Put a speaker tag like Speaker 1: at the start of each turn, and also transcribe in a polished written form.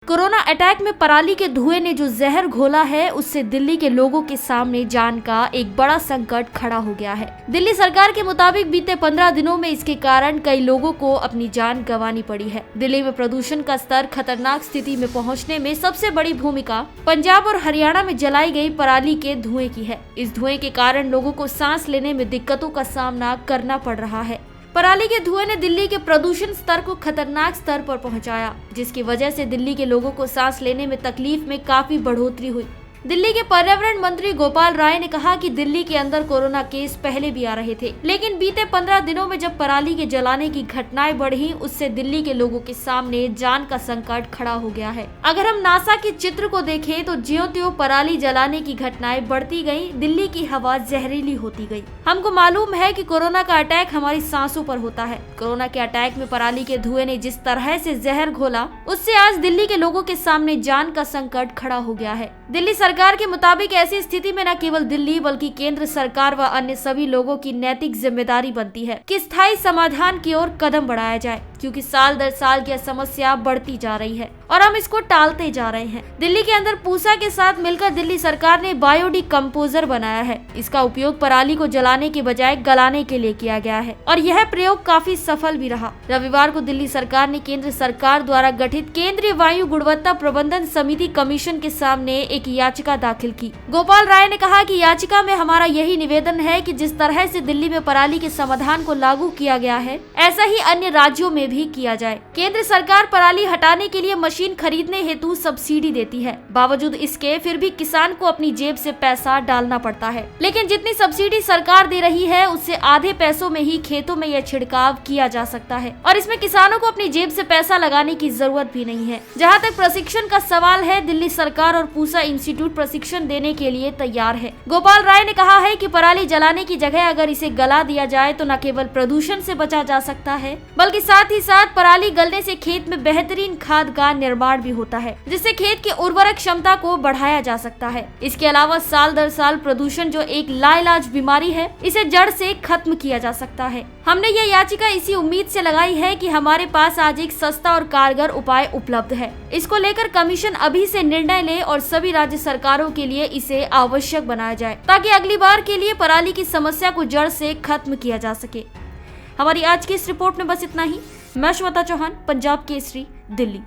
Speaker 1: Corona attack में पराली के धुएं ने जो जहर घोला है, उससे दिल्ली के लोगों के सामने जान का एक बड़ा संकट खड़ा हो गया है। दिल्ली सरकार के मुताबिक बीते 15 दिनों में इसके कारण कई लोगों को अपनी जान गंवानी पड़ी है। दिल्ली में प्रदूषण का स्तर खतरनाक स्थिति में पहुंचने में सबसे बड़ी भूमिका पंजाब और हरियाणा में जलाई गई पराली के धुएं की है। इस धुएं के कारण लोगों को सांस लेने में दिक्कतों का सामना करना पड़ रहा है। पराली के धुएं ने दिल्ली के प्रदूषण स्तर को खतरनाक स्तर पर पहुंचाया, जिसकी वजह से दिल्ली के लोगों को सांस लेने में तकलीफ में काफी बढ़ोतरी हुई। दिल्ली के पर्यावरण मंत्री गोपाल राय ने कहा कि दिल्ली के अंदर कोरोना केस पहले भी आ रहे थे, लेकिन बीते 15 दिनों में जब पराली के जलाने की घटनाएं बढ़ी, उससे दिल्ली के लोगों के सामने जान का संकट खड़ा हो गया है। अगर हम नासा के चित्र को देखें तो ज्यों-त्यों पराली जलाने की घटनाएं बढ़ती गई, दिल्ली की हवा जहरीली होती गई। हमको मालूम है कि कोरोना का अटैक हमारी सांसों पर होता है। कोरोना के अटैक में पराली के धुएं ने जिस तरह से जहर घोला, उससे आज दिल्ली के लोगों के सामने जान का संकट खड़ा हो गया है। दिल्ली सरकार के मुताबिक ऐसी स्थिति में न केवल दिल्ली बल्कि केंद्र सरकार व अन्य सभी लोगों की नैतिक जिम्मेदारी बनती है कि स्थायी समाधान की ओर कदम बढ़ाया जाए, क्योंकि साल दर साल यह समस्या बढ़ती जा रही है और हम इसको टालते जा रहे हैं। दिल्ली के अंदर पूसा के साथ मिलकर दिल्ली सरकार ने बायोडिकम्पोजर बनाया है। इसका उपयोग पराली को जलाने के बजाय गलाने के लिए किया गया है और यह प्रयोग काफी सफल भी रहा। रविवार को दिल्ली सरकार ने केंद्र सरकार द्वारा गठित केंद्रीय वायु गुणवत्ता प्रबंधन समिति कमीशन के सामने एक याचिका दाखिल की। गोपाल राय ने कहा कि याचिका में हमारा यही निवेदन है कि जिस तरह से दिल्ली में पराली के समाधान को लागू किया गया है, ऐसा ही अन्य राज्यों में भी किया जाए। केंद्र सरकार पराली हटाने के लिए मशीन खरीदने हेतु सब्सिडी देती है। बावजूद इसके फिर भी किसान को अपनी जेब से पैसा डालना पड़ता है, लेकिन जितनी सब्सिडी सरकार दे रही है, उससे आधे पैसों में ही खेतों में यह छिड़काव किया जा सकता है और इसमें किसानों को अपनी जेब से पैसा लगाने की जरूरत भी नहीं है। जहाँ तक प्रशिक्षण का सवाल है, दिल्ली सरकार और पूसा इंस्टीट्यूट प्रशिक्षण देने के लिए तैयार है। गोपाल राय ने कहा है कि पराली जलाने की जगह अगर इसे गला दिया जाए तो न केवल प्रदूषण से बचा जा सकता है, बल्कि साथ ही साथ पराली गलने से खेत में बेहतरीन खाद का निर्माण भी होता है, जिससे खेत की उर्वरक क्षमता को बढ़ाया जा सकता है। इसके अलावा साल दर साल प्रदूषण जो एक लाइलाज बीमारी है, इसे जड़ से खत्म किया जा सकता है। हमने यह याचिका इसी उम्मीद से लगाई है कि हमारे पास आज एक सस्ता और कारगर उपाय उपलब्ध है। इसको लेकर कमीशन अभी से निर्णय ले और सभी राज्य सरकारों के लिए इसे आवश्यक बनाया जाए, ताकि अगली बार के लिए पराली की समस्या को जड़ से खत्म किया जा सके। हमारी आज की इस रिपोर्ट में बस इतना ही। मैं श्वेता चौहान, पंजाब केसरी, दिल्ली।